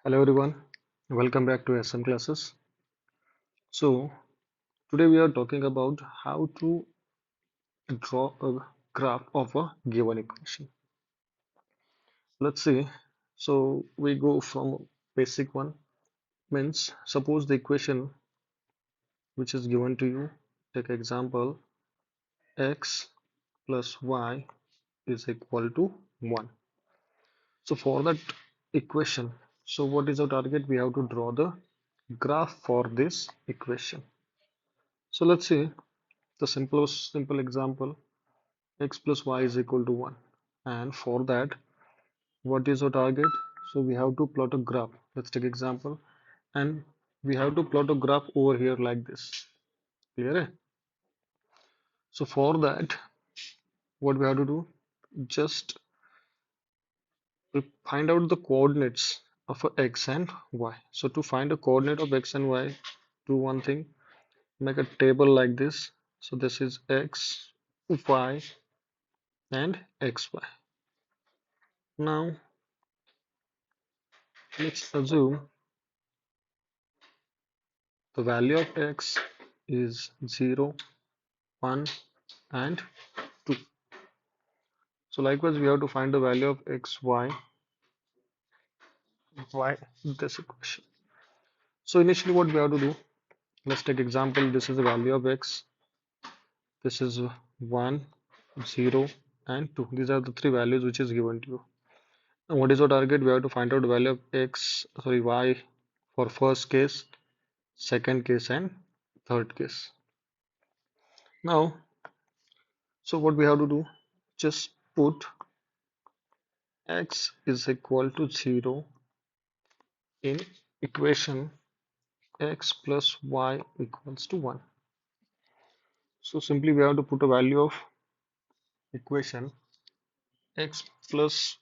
Hello everyone, welcome back to SM classes. So today we are talking about how to draw a graph of a given equation. Let's see. So we go from basic one, means suppose the equation which is given to you. Take example, x plus y is equal to 1. So for that equation, so what is our target? We have to draw the graph for this equation. So let's see the simple example, x plus y is equal to 1, and for that what is our target? So we have to plot a graph. Let's take example, and we have to plot a graph over here like this. Clear, eh? So for that, what we have to do, just find out the coordinates of a x and y. So to find a coordinate of x and y, do one thing, make a table like this. So this is x, y, and xy. Now let's assume the value of x is 0, 1, and 2. So likewise, we have to find the value of x, y in this equation. So initially what we have to do, let's take example, this is the value of x, this is 1, 0, and 2. These are the three values which is given to you. Now what is our target? We have to find out the value of y for first case, second case, and third case. Now, so what we have to do, just put x is equal to 0 in equation x plus y equals to 1. So simply we have to put a value of equation x plus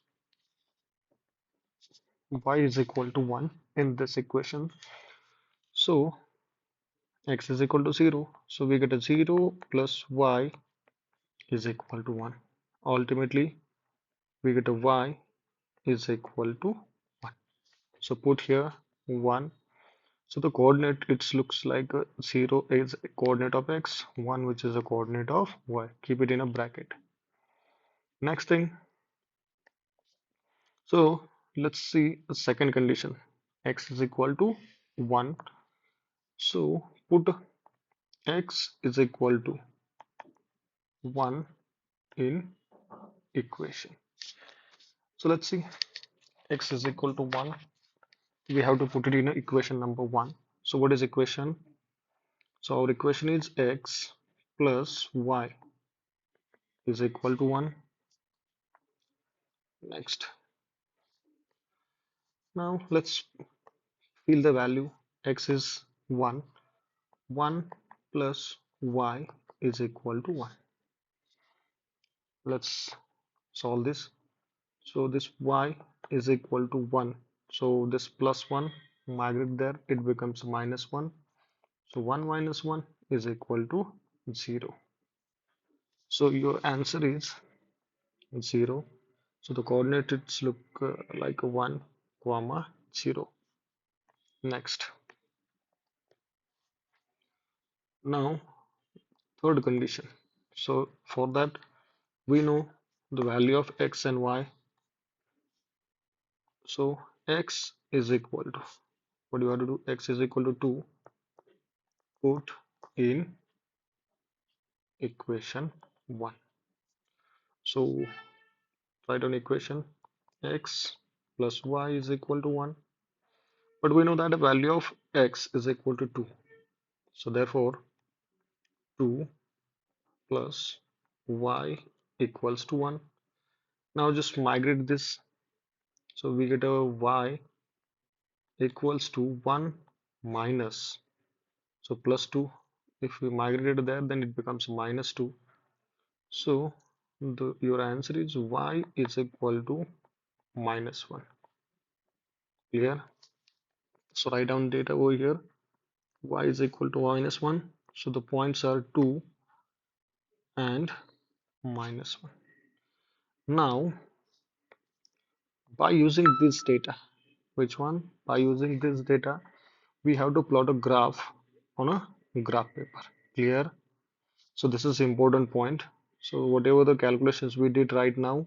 y is equal to 1 in this equation. So x is equal to 0. So we get a 0 plus y is equal to 1. Ultimately, we get a y is equal to 1. So put here 1. So the coordinate, it looks like 0 is a coordinate of x, 1 which is a coordinate of y. Keep it in a bracket. Next thing, so let's see the second condition. X is equal to 1. So put x is equal to 1 in equation. So let's see, x is equal to 1. We have to put it in equation number 1. So what is equation? So our equation is x plus y is equal to 1. Next. Now let's fill the value. X is 1. 1 plus y is equal to 1. Let's solve this. So this y is equal to 1. So this plus 1 migrate there, it becomes minus 1. So 1 minus 1 is equal to 0. So your answer is 0. So the coordinates look like a 1 comma 0. Next. Now third condition. So for that we know the value of x and y. So x is equal to, what do you have to do? X is equal to 2. Put in equation 1. So write on equation x plus y is equal to 1. But we know that the value of x is equal to 2. So therefore 2 plus y equals to 1. Now just migrate this. So we get a y equals to 1 minus. So plus 2. If we migrate it there, then it becomes minus 2. So your answer is y is equal to minus 1. Clear? So write down data over here. Y is equal to minus 1. So the points are 2 and minus 1. Now, by using this data, Which one? By using this data, we have to plot a graph on a graph paper. Clear? So this is important point. So whatever the calculations we did right now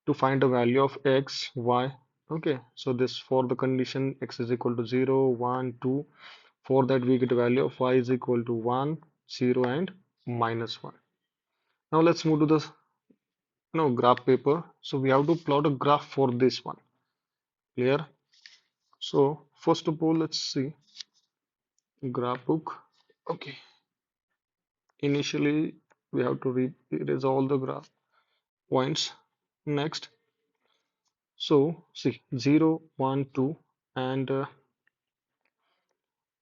to find the value of x, y. Okay, so this for the condition x is equal to 0, 1, 2. For that we get a value of y is equal to 1, 0 and -1. Now let's move to the graph paper. So we have to plot a graph for this one. Clear? So first of all, let's see graph book. Okay, initially we have to erase all the graph points. Next, so see 0, 1, 2, and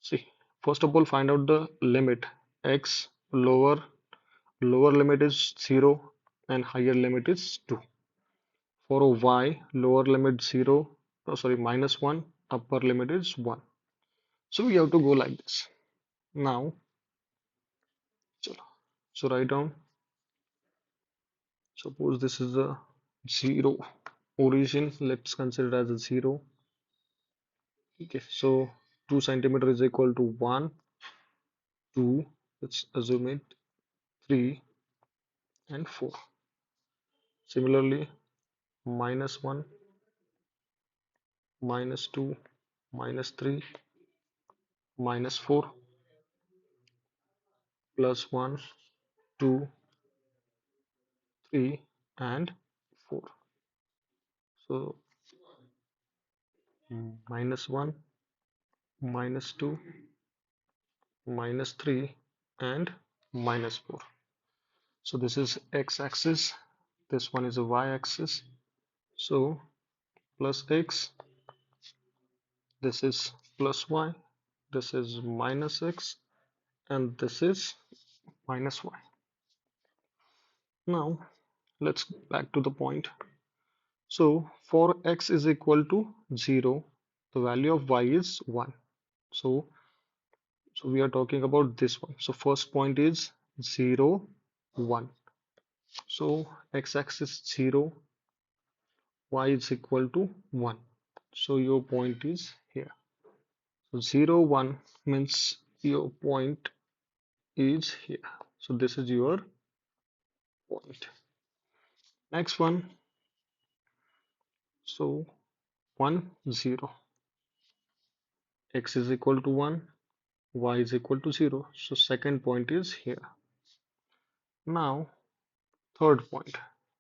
see first of all find out the limit x. Lower limit is 0 and higher limit is 2. For a y, lower limit 0, oh, sorry, -1, upper limit is 1. So we have to go like this. Now, chalo. So write down, suppose this is a 0 origin, let's consider it as a 0. Okay, so 2 centimeter is equal to 1, 2, let's assume it, 3, and 4. Similarly, -1, -2, -3, -4, +1, 2, 3, and 4. So -1, -2, -3, and -4. So this is x-axis, this one is a y-axis. So plus x, this is plus y, this is minus x, and this is minus y. Now let's back to the point. So for x is equal to 0, the value of y is 1. So we are talking about this one. So first point is 0, 1. So x-axis 0, y is equal to 1. So your point is here. So 0, 1 means your point is here. So this is your point. Next one. So 1, 0. X is equal to 1, y is equal to 0. So second point is here. Now third point.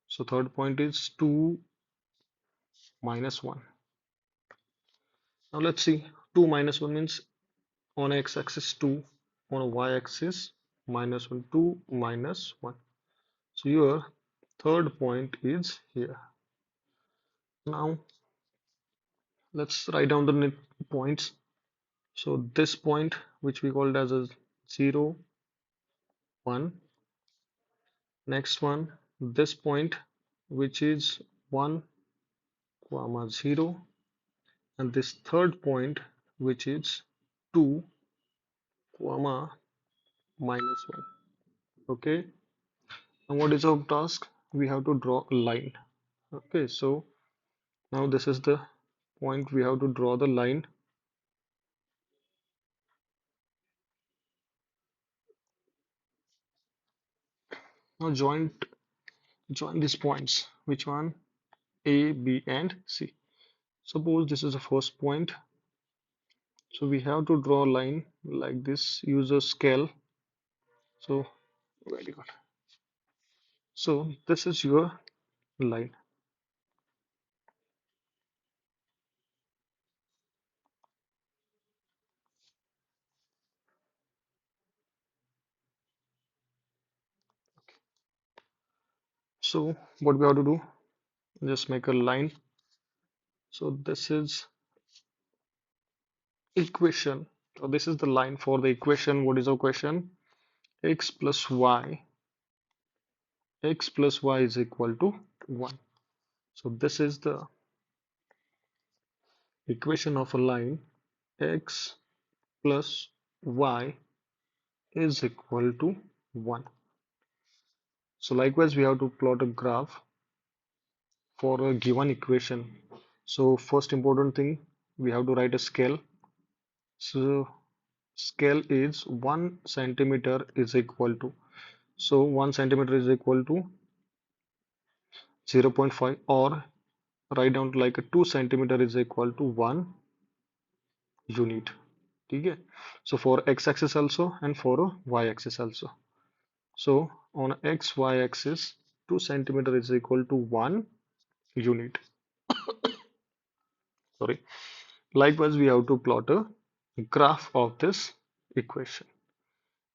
So third point is 2, -1. Now let's see. 2 -1 means on x-axis 2, on a y-axis -1, 2 -1. So your third point is here. Now let's write down the points. So this point, which we called as a 0, 1. Next one, this point, which is 1, comma 0. And this third point, which is 2, comma -1. Okay. And what is our task? We have to draw a line. Okay. So now this is the point we have to draw the line. Now join these points. Which one? A, B, and C. Suppose this is the first point. So we have to draw a line like this. Use a scale. So very good. So this is your line. So what we have to do? Just make a line. So this is equation. So this is the line for the equation. What is our question? X plus y. X plus y is equal to 1. So this is the equation of a line. X plus y is equal to 1. So likewise, we have to plot a graph for a given equation. So first important thing, we have to write a scale. So scale is 1 centimeter is equal to, so 1 centimeter is equal to 0.5, or write down like a 2 centimeter is equal to 1 unit. ठीक है? So for x axis also and for y axis also. So on x y axis 2 centimeter is equal to 1 unit. Sorry. Likewise, we have to plot a graph of this equation.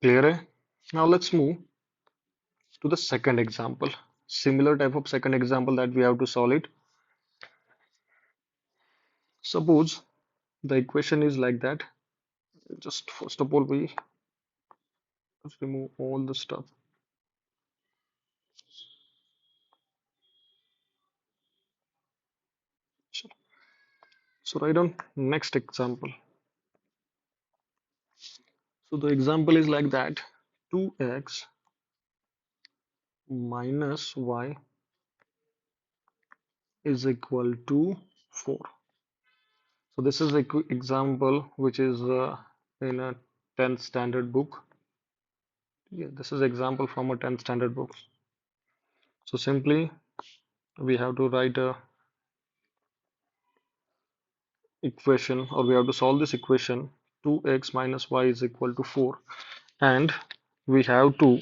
Clear? है? Now let's move to the second example. Similar type of second example that we have to solve it. Suppose the equation is like that. Just first of all, we just remove all the stuff. So write down next example. So the example is like that. 2x minus y is equal to 4. So this is a example which is in a 10th standard book. Yeah, this is example from a 10th standard book. So simply we have to write a equation, or we have to solve this equation. 2x minus y is equal to 4, and we have to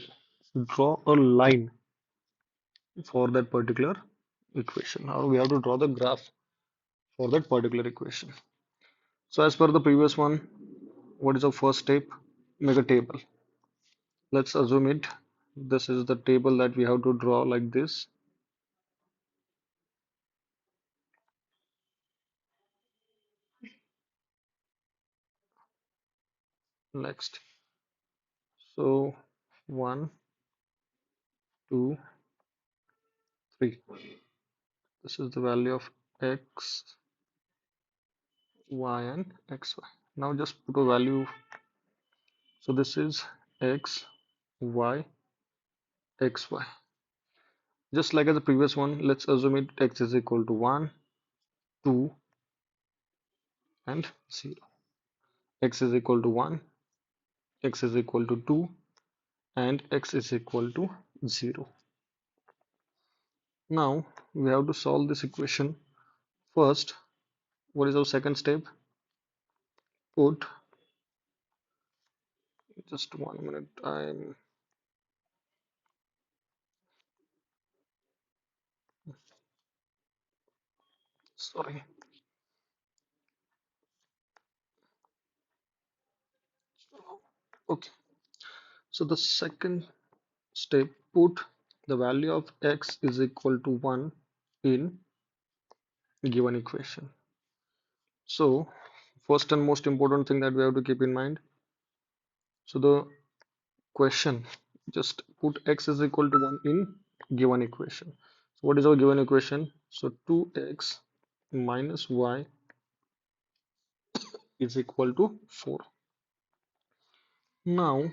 draw a line for that particular equation, or we have to draw the graph for that particular equation. So as per the previous one, what is the first step? Make a table. Let's assume it. This is the table that we have to draw like this. Next. So 1, 2, 3. This is the value of x, y, and xy. Now just put a value. So this is x, y, xy. Just like as the previous one, let's assume it x is equal to 1, 2, and 0. X is equal to 1, x is equal to 2, and x is equal to 0. Now we have to solve this equation. First, what is our second step? Put, just 1 minute, I'm sorry. Okay, so the second step, put the value of x is equal to 1 in given equation. So first and most important thing that we have to keep in mind, so the question, just put x is equal to 1 in given equation. So what is our given equation? So 2x minus y is equal to 4. Now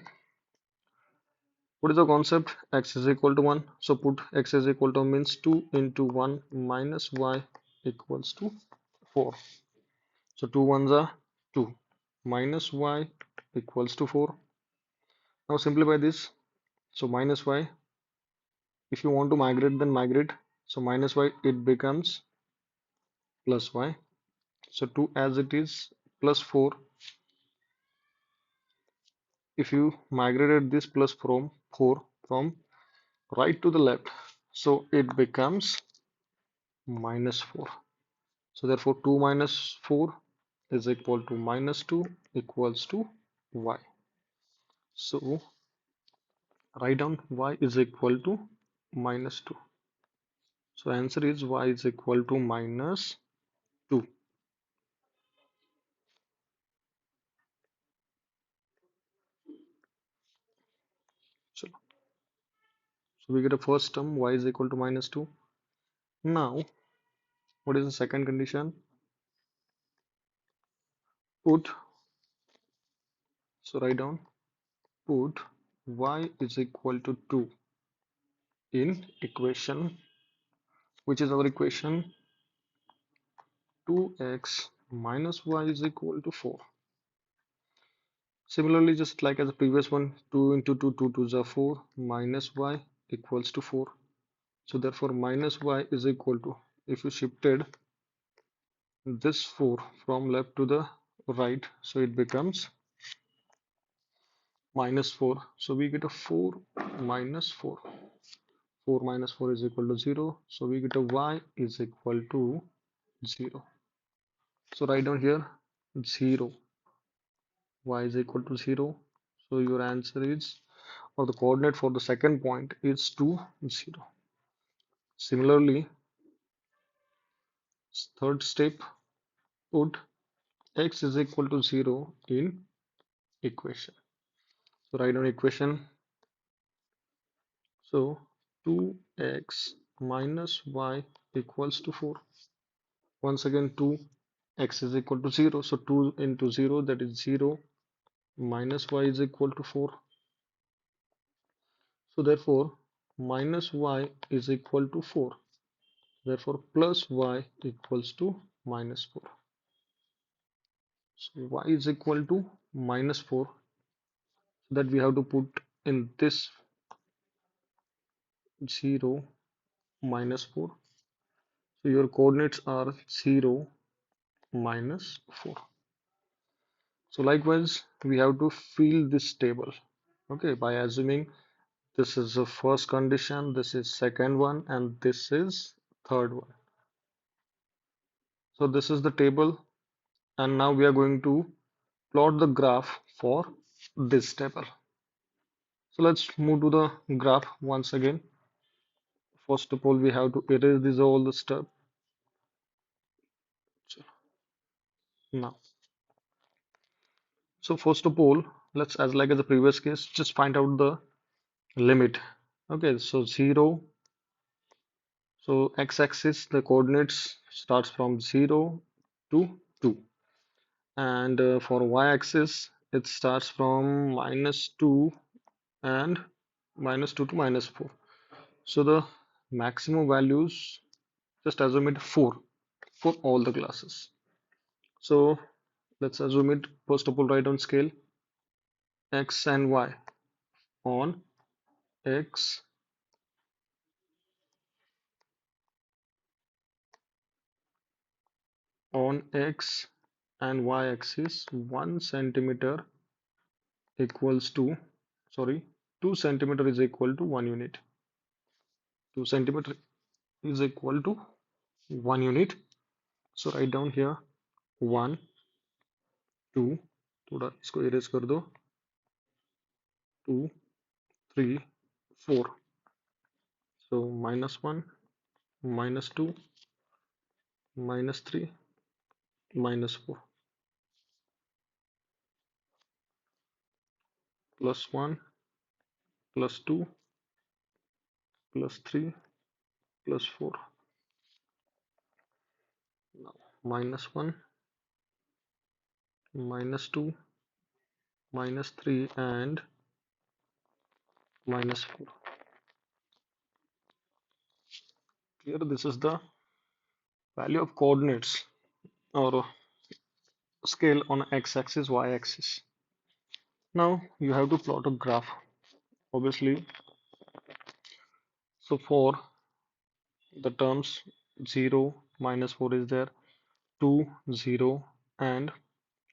what is the concept? X is equal to 1. So put x is equal to means 2 into 1 minus y equals to 4. So 2 ones are 2 minus y equals to 4. Now simplify this. So minus y, if you want to migrate, then migrate. So minus y, it becomes plus y. So 2 as it is plus 4. If you migrated this plus from 4 from right to the left, so it becomes minus 4. So therefore 2 minus 4 is equal to minus 2 equals to y. So write down y is equal to minus 2. So answer is y is equal to minus 2. So, so we get a first term y is equal to minus 2. Now what is the second condition? Put, so write down, put y is equal to 2 in equation, which is our equation 2x minus y is equal to 4. Similarly, just like as the previous one, 2 into 2, 2 2s are 4, minus y equals to 4. So therefore minus y is equal to, if you shifted this 4 from left to the right, so it becomes minus 4. So we get a 4 minus 4. 4 minus 4 is equal to 0. So we get a y is equal to 0. So write down here 0. Y is equal to 0. So your answer is, or the coordinate for the second point is 2, 0. Similarly, third step, put x is equal to 0 in equation. So write down equation. So 2x minus y equals to 4. Once again, 2x is equal to 0. So 2 into 0, that is 0, minus y is equal to 4. So therefore, minus y is equal to 4. Therefore, plus y equals to minus 4. So y is equal to minus 4. So that we have to put in this 0 minus 4. So your coordinates are 0 minus 4. So likewise, we have to fill this table. Okay, by assuming this is the first condition, this is second one, and this is third one. So this is the table, and now we are going to plot the graph for this table. So let's move to the graph once again. First of all, we have to erase this all the stuff. Now, so first of all, let's, as like as the previous case, just find out the limit. Okay, so 0. So x-axis, the coordinates starts from 0 to 2, and for y-axis it starts from -2 and -2 to -4. So the maximum values, just assume it 4 for all the classes. So let's assume it, first of all, write on scale x and y. On x, and y axis, 1 centimeter equals to, sorry, 2 centimeter is equal to 1 unit. 2 centimeter is equal to 1 unit. So write down here 1, 2, थोड़ा इसको erase कर दो, 2, 3, 4. So -1, -2, -3, -4, +1, +2, +3, +4. Now -1, -2, -3, and -4. Here this is the value of coordinates or scale on x-axis, y-axis. Now you have to plot a graph, obviously. So for the terms 0, -4 is there, 2, 0, and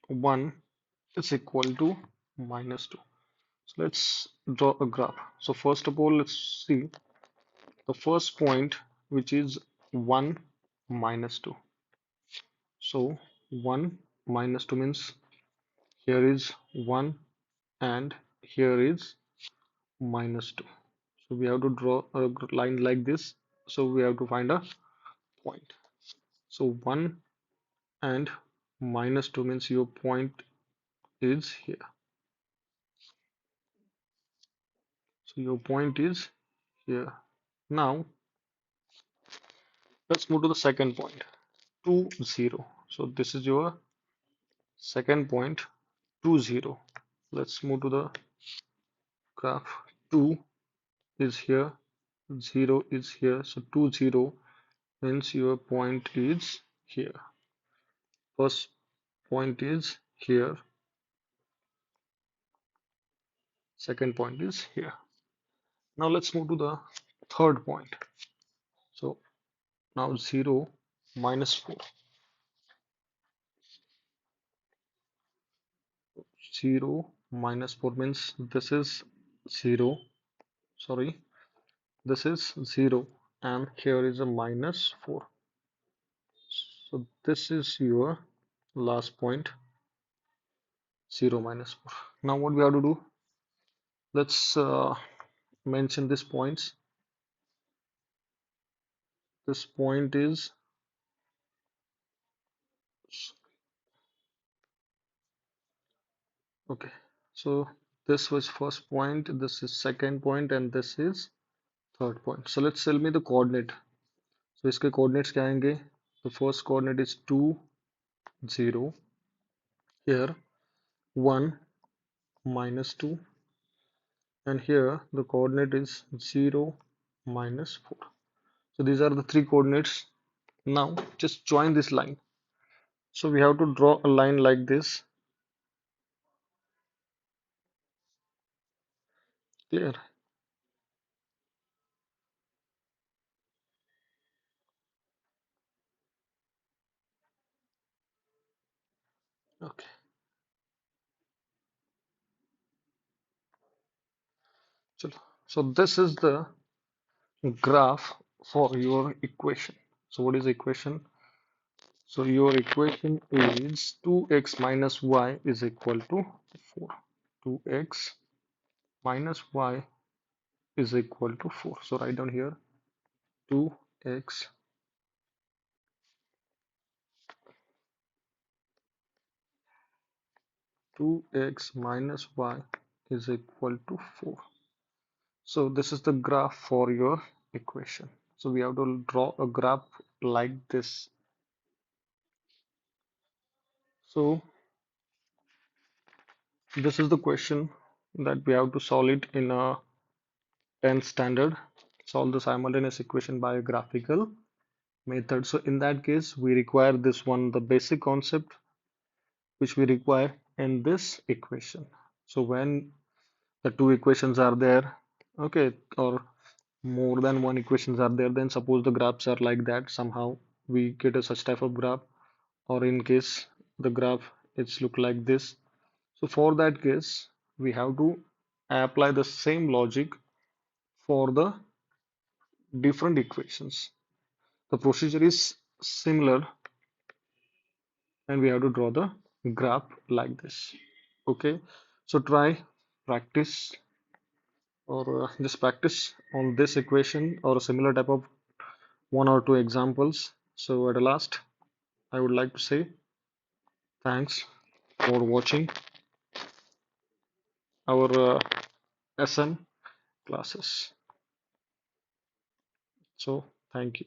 1 is equal to -2. So let's draw a graph. So first of all, let's see the first point, which is 1, -2. So 1 -2 means here is 1 and here is -2. So we have to draw a line like this. So we have to find a point. So 1 and -2 means your point is here. So your point is here. Now let's move to the second point, 2, 0. So this is your second point, 2, 0. Let's move to the graph. 2 is here, 0 is here. So 2, 0 means your point is here. First point is here, second point is here. Now let's move to the third point. So now 0 minus 4. 0 minus 4 means this is 0. Sorry, this is 0 and here is a minus 4. So this is your last point, 0 minus 4. Now what we have to do? Let's mention these points. This point is okay. So this was first point, this is second point, and this is third point. So let's tell me the coordinate. So इसके coordinates क्या आएंगे? The first coordinate is 2, 0. Here 1 minus 2, and here the coordinate is 0 minus 4. So these are the three coordinates. Now just join this line. So we have to draw a line like this. Clear? Okay. So this is the graph for your equation. So what is the equation? So your equation is 2x minus y is equal to 4. 2x minus y is equal to 4. So write down here 2x 2x minus y is equal to 4. So this is the graph for your equation. So we have to draw a graph like this. So this is the question that we have to solve it in a 10th standard. Solve the simultaneous equation by a graphical method. So in that case, we require this one, the basic concept which we require in this equation. So when the two equations are there, okay, or more than one equations are there, then suppose the graphs are like that, somehow we get a such type of graph, or in case the graph it's look like this. So for that case, we have to apply the same logic for the different equations. The procedure is similar, and we have to draw the graph like this. Okay, so try practice, or just practice on this equation or a similar type of one or two examples. So at the last, I would like to say thanks for watching our SM classes. So thank you.